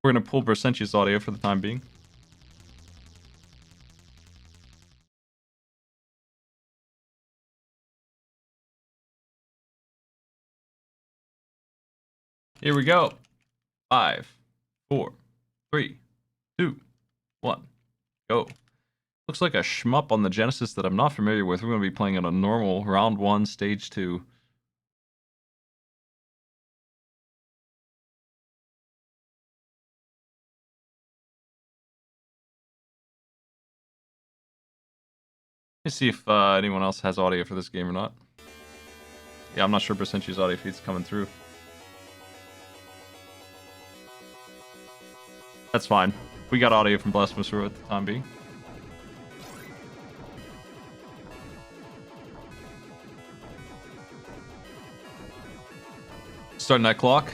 We're going to pull Bersenchi's audio for the time being. Here we go. 5, 4, 3, 2, 1, go. Looks like a shmup on the Genesis that I'm not familiar with. We're going to be playing on a normal round 1, stage 2. Let's see if anyone else has audio for this game or not. Yeah, I'm not sure Bersenchi's audio feed's coming through. That's fine. We got audio from Blasphemous Row at the time being. Starting that clock.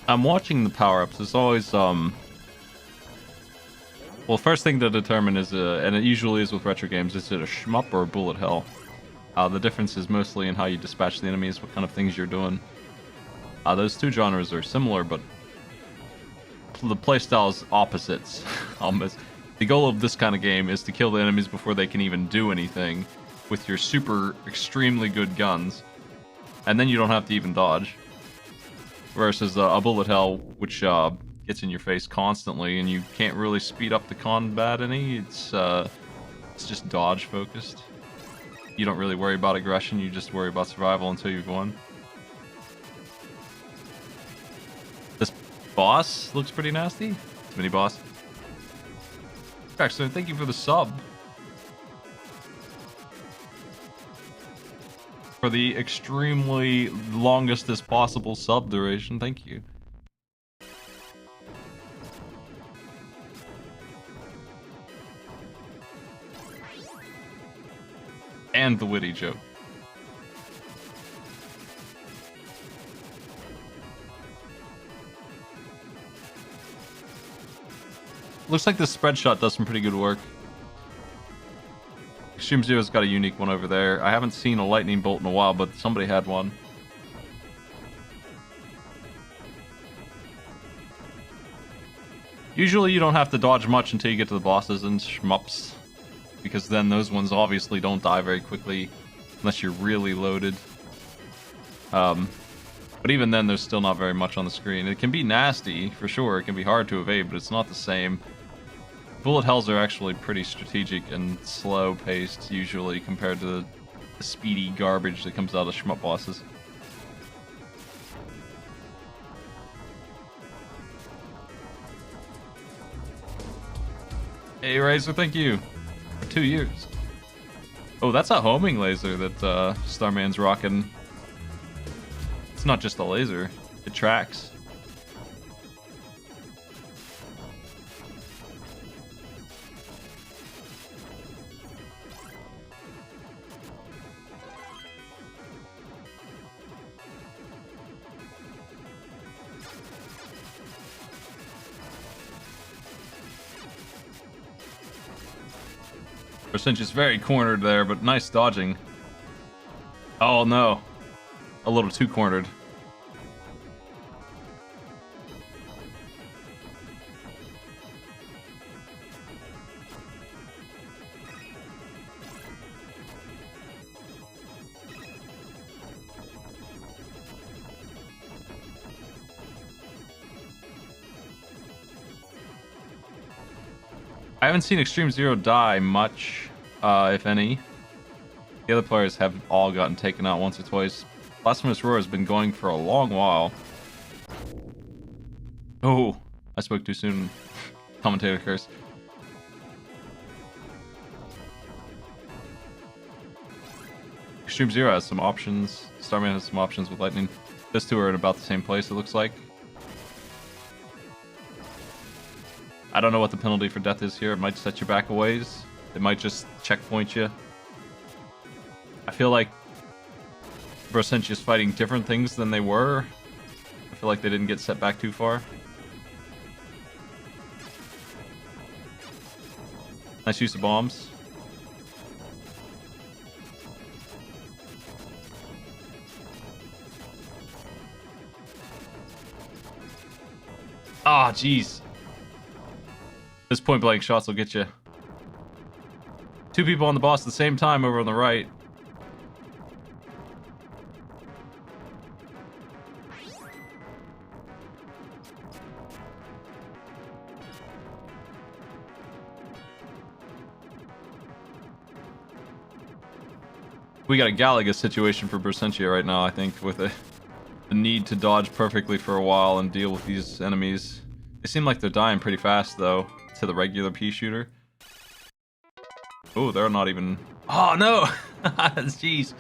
I'm watching the power-ups. It's always, well, first thing to determine is, and it usually is with retro games, is it a shmup or a bullet hell? The difference is mostly in how you dispatch the enemies, what kind of things you're doing. Those two genres are similar, but the playstyle is opposites. Almost. The goal of this kind of game is to kill the enemies before they can even do anything with your super, extremely good guns, and then you don't have to even dodge. Versus a bullet hell, which gets in your face constantly, and you can't really speed up the combat any. It's just dodge focused. You don't really worry about aggression. You just worry about survival until you've won. This boss looks pretty nasty. It's mini boss. Excellent. Thank you for the sub. For the extremely longest as possible sub duration, thank you. And the witty joke. Looks like this spread shot does some pretty good work. Extreme Zero's got a unique one over there. I haven't seen a lightning bolt in a while, but somebody had one. Usually you don't have to dodge much until you get to the bosses and shmups, because then those ones obviously don't die very quickly unless you're really loaded. But even then, there's still not very much on the screen. It can be nasty, for sure. It can be hard to evade, but it's not the same. Bullet hells are actually pretty strategic and slow-paced, usually, compared to the speedy garbage that comes out of shmup bosses. Hey, Razor, thank you. For 2 years. Oh, that's a homing laser that Starman's rocking. It's not just a laser. It tracks. Cinch is very cornered there, but nice dodging. Oh no. A little too cornered. I haven't seen Extreme Zero die much, if any. The other players have all gotten taken out once or twice. Blasphemous Roar has been going for a long while. Oh, I spoke too soon. Commentator curse. Extreme Zero has some options. Starman has some options with Lightning. Those two are in about the same place, it looks like. I don't know what the penalty for death is here. It might set you back a ways. It might just checkpoint you. I feel like Brosentia's fighting different things than they were. I feel like they didn't get set back too far. Nice use of bombs. Ah, jeez. This point blank shots will get you. Two people on the boss at the same time over on the right. We got a Galaga situation for Bersentia right now, I think, with the need to dodge perfectly for a while and deal with these enemies. They seem like they're dying pretty fast, though, to the regular pea shooter. Oh, they're not even... Oh, no! Jeez.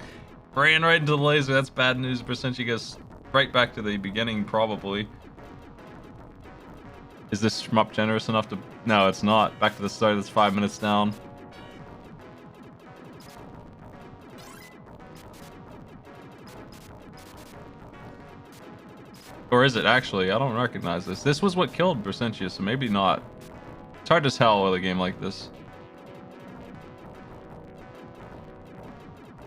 Ran right into the laser. That's bad news. Bersentia goes right back to the beginning, probably. Is this shmup generous enough to... No, it's not. Back to the start. That's 5 minutes down. Or is it actually? I don't recognize this. This was what killed Bersentia, so maybe not. It's hard to tell with a game like this.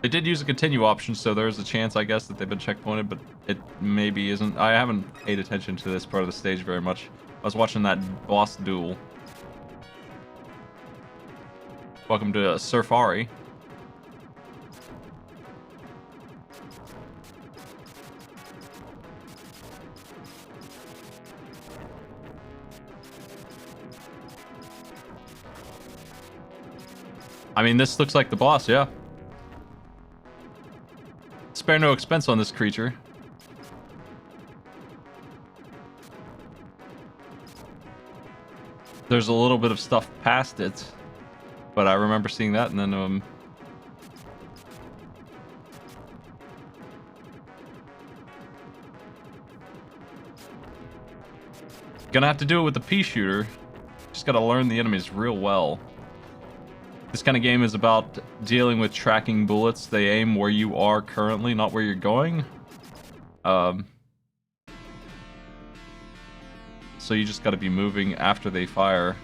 They did use a continue option, so there's a chance, I guess, that they've been checkpointed, but it maybe isn't. I haven't paid attention to this part of the stage very much. I was watching that boss duel. Welcome to Surfari. I mean, this looks like the boss, yeah. Spare no expense on this creature. There's a little bit of stuff past it, but I remember seeing that, and then gonna have to do it with the pea shooter. Just gotta learn the enemies real well. This kind of game is about dealing with tracking bullets. They aim where you are currently, not where you're going. So you just got to be moving after they fire.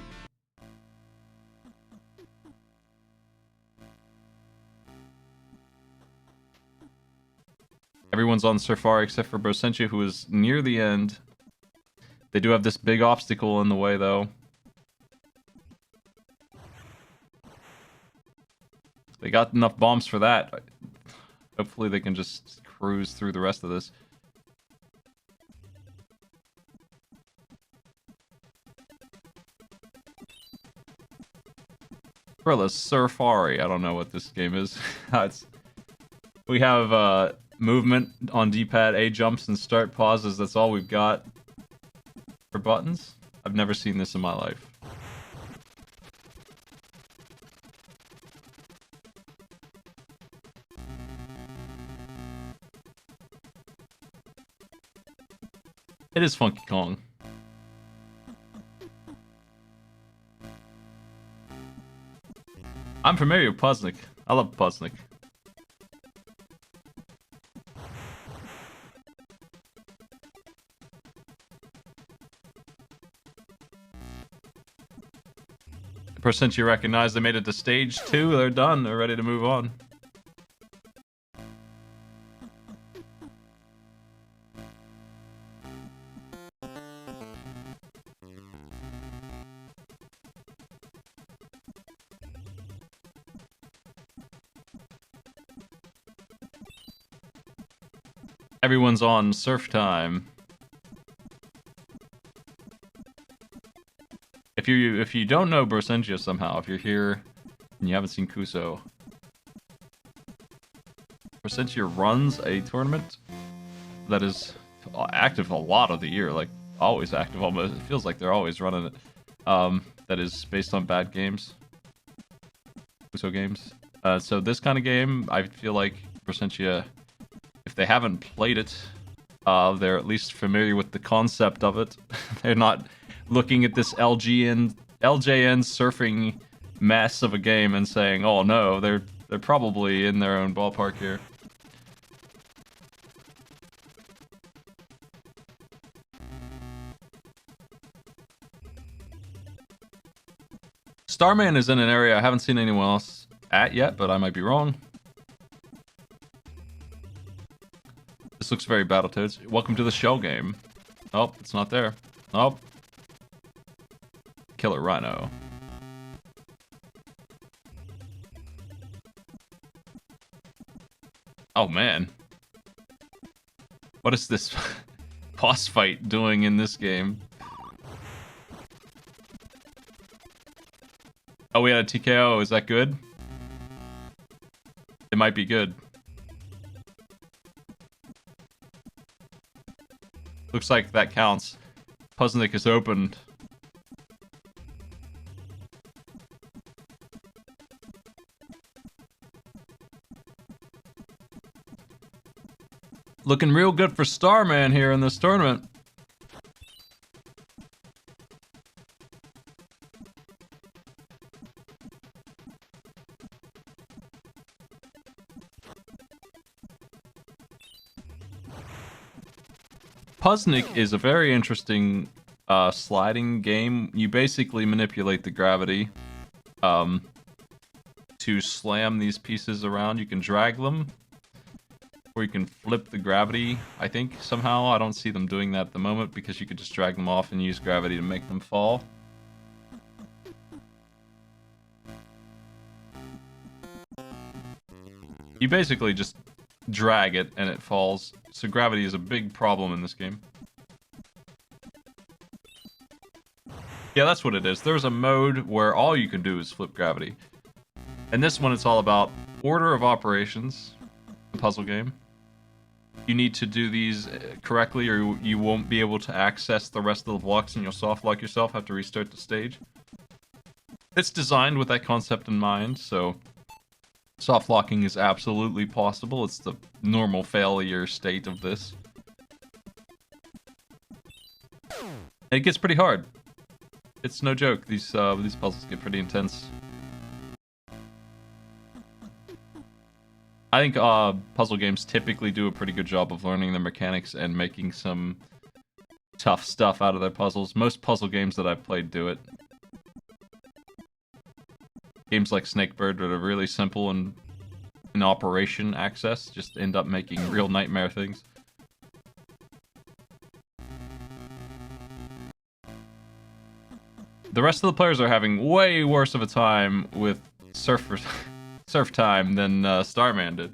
Everyone's on Surfari except for Bersentia, who is near the end. They do have this big obstacle in the way, though. They got enough bombs for that. Hopefully they can just cruise through the rest of this. Gorilla Surfari. I don't know what this game is. We have movement on D-pad, A jumps and start pauses. That's all we've got for buttons. I've never seen this in my life. It is Funky Kong. I'm familiar with Poznik. I love Poznik. Percent you recognize they made it to stage 2. They're done. They're ready to move on. Everyone's on surf time. if you don't know Bersentia somehow, if you're here and you haven't seen Kuso, Bersentia runs a tournament that is active a lot of the year, like always active. Almost it feels like they're always running it. That is based on bad games, Kuso games. So this kind of game, I feel like Bersentia, if they haven't played it, they're at least familiar with the concept of it. They're not looking at this LJN surfing mess of a game and saying, "Oh no," they're probably in their own ballpark here. Starman is in an area I haven't seen anyone else at yet, but I might be wrong. This looks very Battletoads. Welcome to the shell game. Oh, it's not there. Oh. Killer Rhino. Oh man. What is this boss fight doing in this game? Oh, we had a TKO. Is that good? It might be good. Looks like that counts. Puzznik is opened. Looking real good for Starman here in this tournament. Puzznik is a very interesting sliding game. You basically manipulate the gravity to slam these pieces around. You can drag them, or you can flip the gravity, I think, somehow. I don't see them doing that at the moment because you could just drag them off and use gravity to make them fall. You basically just drag it and it falls. So gravity is a big problem in this game. Yeah, that's what it is. There's a mode where all you can do is flip gravity. And this one, it's all about order of operations. The puzzle game. You need to do these correctly or you won't be able to access the rest of the blocks and you'll soft-lock yourself, have to restart the stage. It's designed with that concept in mind, so soft locking is absolutely possible. It's the normal failure state of this. And it gets pretty hard. It's no joke. These puzzles get pretty intense. I think puzzle games typically do a pretty good job of learning their mechanics and making some tough stuff out of their puzzles. Most puzzle games that I've played do it. Games like Snakebird that are really simple and in operation access just end up making real nightmare things. The rest of the players are having way worse of a time with surf time than Starman did.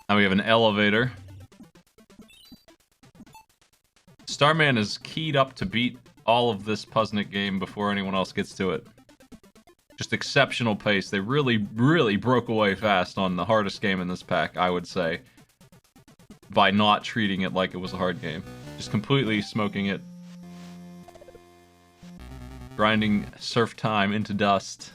Now we have an elevator. Starman is keyed up to beat all of this Puzznik game before anyone else gets to it. Just exceptional pace. They really, really broke away fast on the hardest game in this pack, I would say. By not treating it like it was a hard game. Just completely smoking it. Grinding surf time into dust.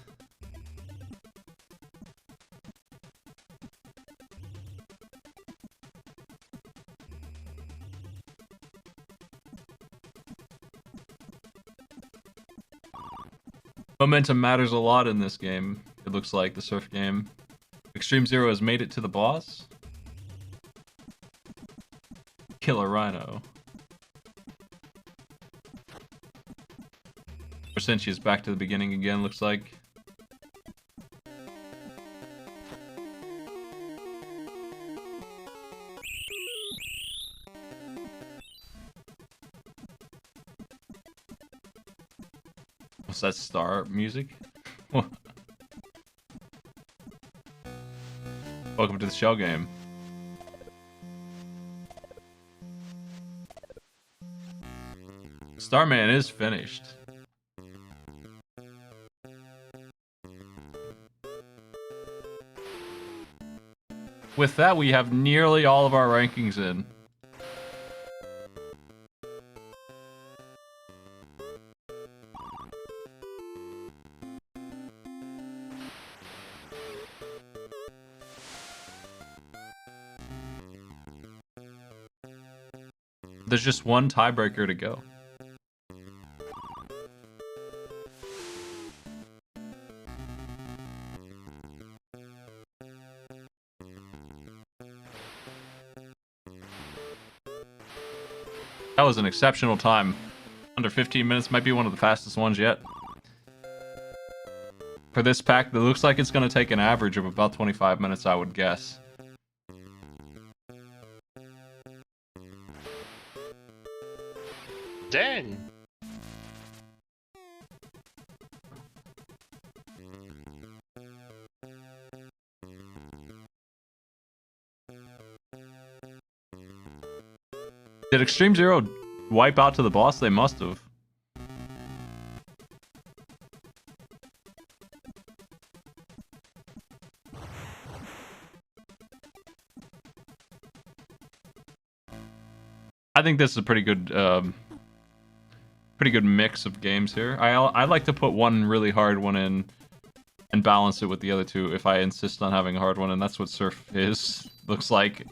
Momentum matters a lot in this game. It looks like the surf game. Extreme Zero has made it to the boss. Killer Rhino. Senshi is back to the beginning again, looks like. What's that star music? Welcome to the shell game. Starman is finished. With that, we have nearly all of our rankings in. There's just one tiebreaker to go. That was an exceptional time. Under 15 minutes might be one of the fastest ones yet. For this pack, it looks like it's going to take an average of about 25 minutes, I would guess. Dang! Did Extreme Zero wipe out to the boss? They must have. I think this is a pretty good mix of games here. I like to put one really hard one in and balance it with the other two if I insist on having a hard one, and that's what Surf is. Looks like.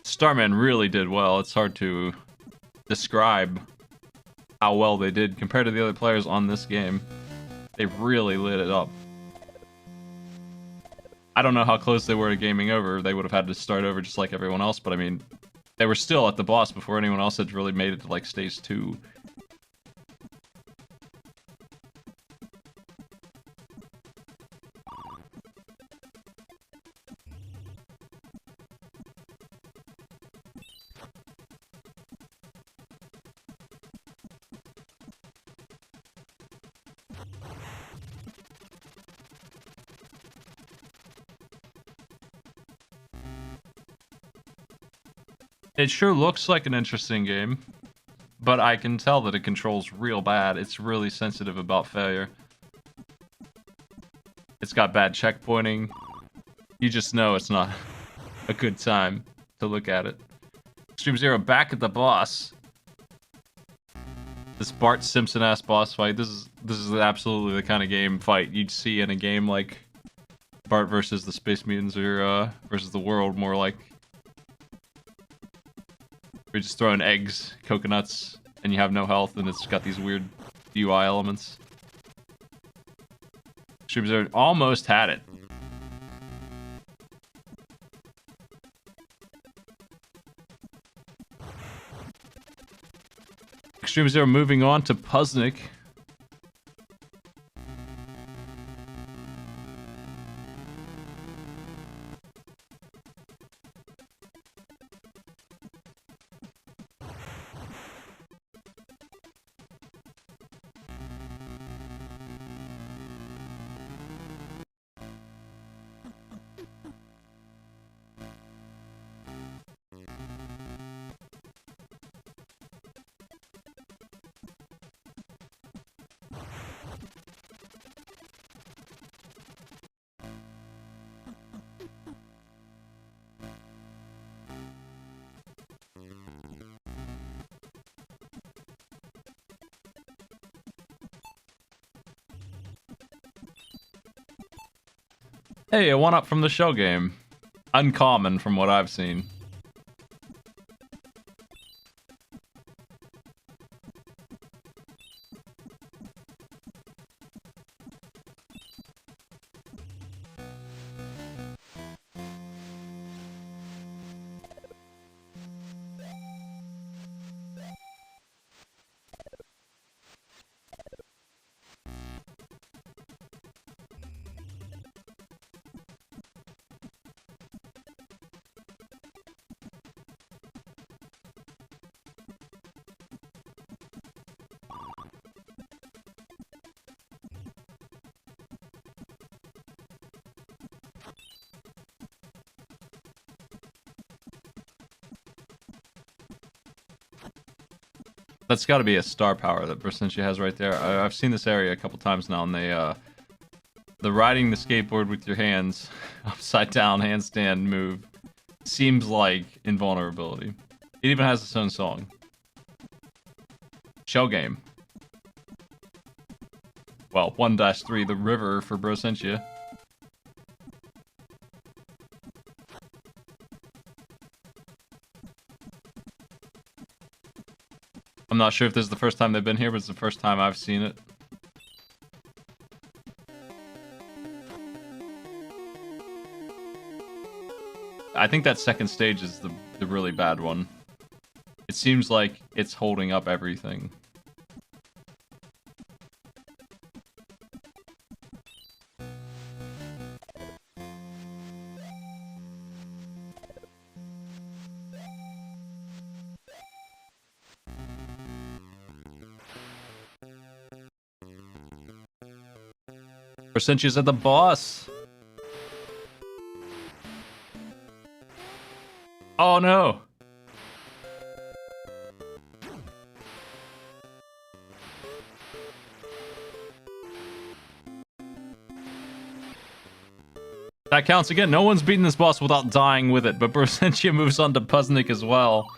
Starman really did well. It's hard to describe how well they did compared to the other players on this game. They really lit it up. I don't know how close they were to gaming over. They would have had to start over just like everyone else, but I mean, they were still at the boss before anyone else had really made it to like stage 2. It sure looks like an interesting game, but I can tell that it controls real bad. It's really sensitive about failure. It's got bad checkpointing. You just know it's not a good time to look at it. Extreme Zero back at the boss. This Bart Simpson-ass boss fight. This is absolutely the kind of game fight you'd see in a game like Bart versus the Space Mutants or versus the World, more like. You're just throwing eggs, coconuts, and you have no health, and it's got these weird UI elements. Extreme Zero almost had it. Extreme Zero moving on to Puznik. Hey, a one-up from the shell game. Uncommon from what I've seen. That's got to be a star power that Bersentia has right there. I've seen this area a couple times now, and the riding the skateboard with your hands upside down handstand move seems like invulnerability. It even has its own song. Shell game. Well, 1-3, the river for Bersentia. I'm not sure if this is the first time they've been here, but it's the first time I've seen it. I think that second stage is the really bad one. It seems like it's holding up everything. Bersentia's at the boss. Oh no. That counts again. No one's beaten this boss without dying with it, but Bersentia moves on to Puznik as well.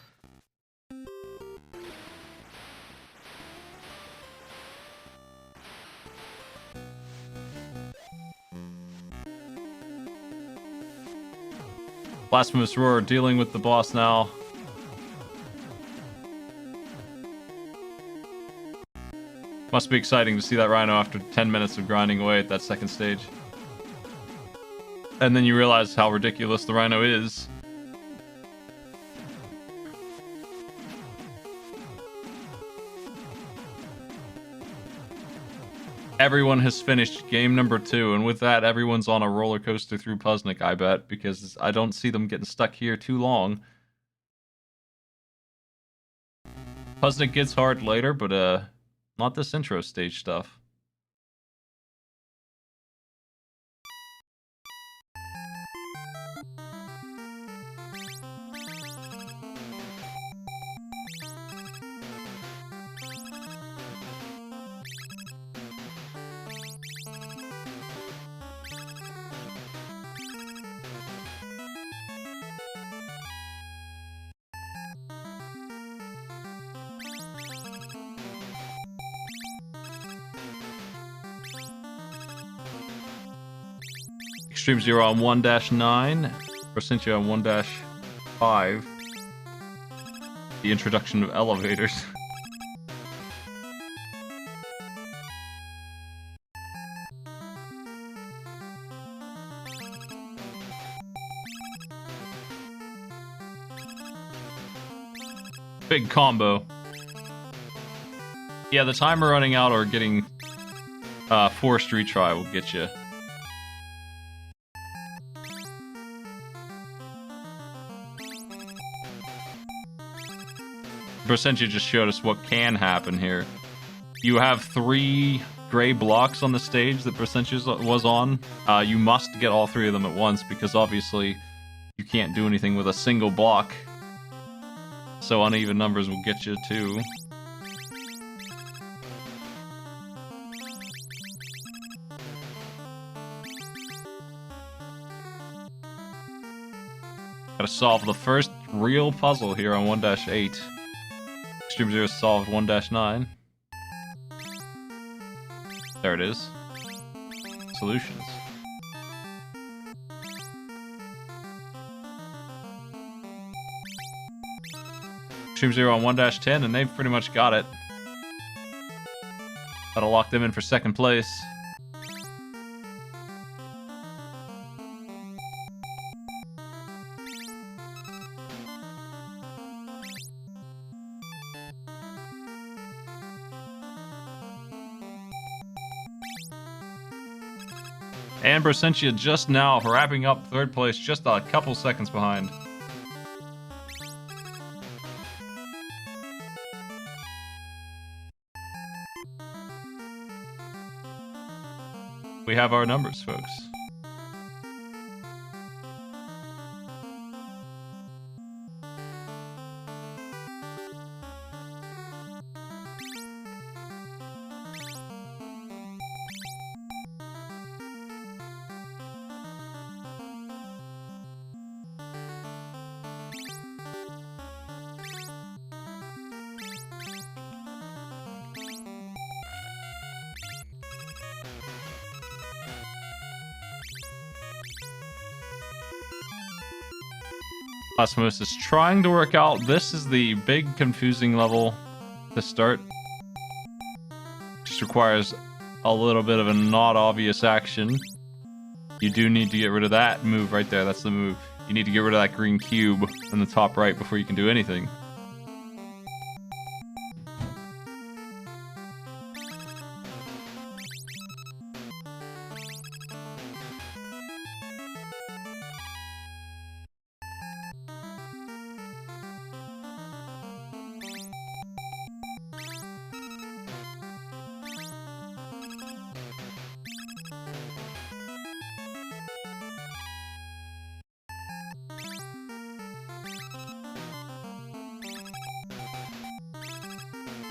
Blasphemous Roar dealing with the boss now. Must be exciting to see that Rhino after 10 minutes of grinding away at that second stage. And then you realize how ridiculous the Rhino is. Everyone has finished game number 2, and with that, everyone's on a roller coaster through Puznik, I bet, because I don't see them getting stuck here too long. Puznik gets hard later, but not this intro stage stuff. Extreme Zero on 1-9, Bersentia on 1-5. The introduction of elevators. Big combo. Yeah, the timer running out or getting forced retry will get you. Bersentia just showed us what can happen here. You have 3 gray blocks on the stage that Bersentia was on. You must get all 3 of them at once because obviously you can't do anything with a single block. So uneven numbers will get you too. Gotta solve the first real puzzle here on 1-8. Extreme Zero solved 1-9. There it is. Solutions. Extreme Zero on 1-10, and they've pretty much got it. That'll lock them in for second place. And Bersentia just now wrapping up third place, just a couple seconds behind. We have our numbers, folks. Osmosis trying to work out. This is the big confusing level to start. Just requires a little bit of a not obvious action. You do need to get rid of that move right there. That's the move. You need to get rid of that green cube in the top right before you can do anything.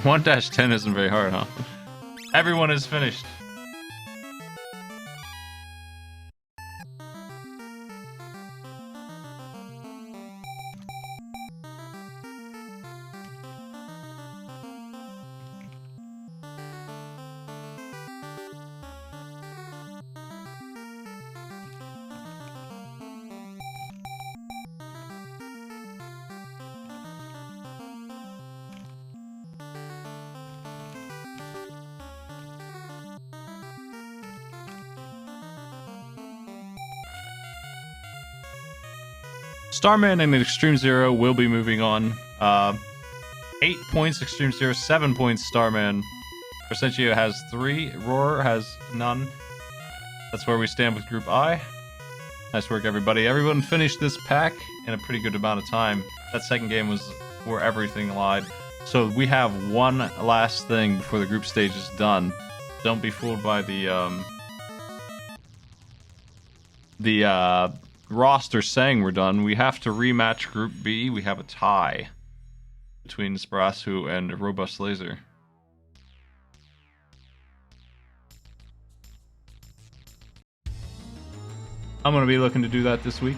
One dash 10 isn't very hard, huh? Everyone is finished. Starman and Extreme Zero will be moving on. 8 points Extreme Zero, 7 points Starman. Percentio has 3, Roar has none. That's where we stand with Group I. Nice work, everybody. Everyone finished this pack in a pretty good amount of time. That second game was where everything lied. So we have one last thing before the group stage is done. Don't be fooled by the roster saying we're done. We have to rematch Group B. We have a tie between Sparasu and Robust Laser. I'm going to be looking to do that this week.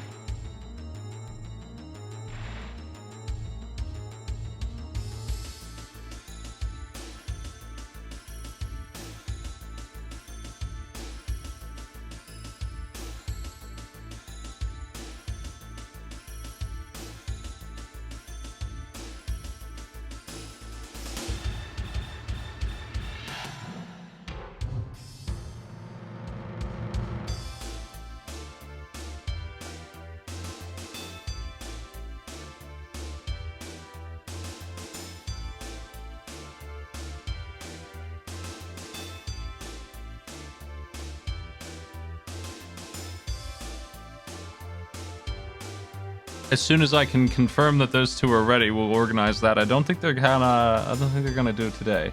As soon as I can confirm that those two are ready, we'll organize that. I don't think they're gonna do it today.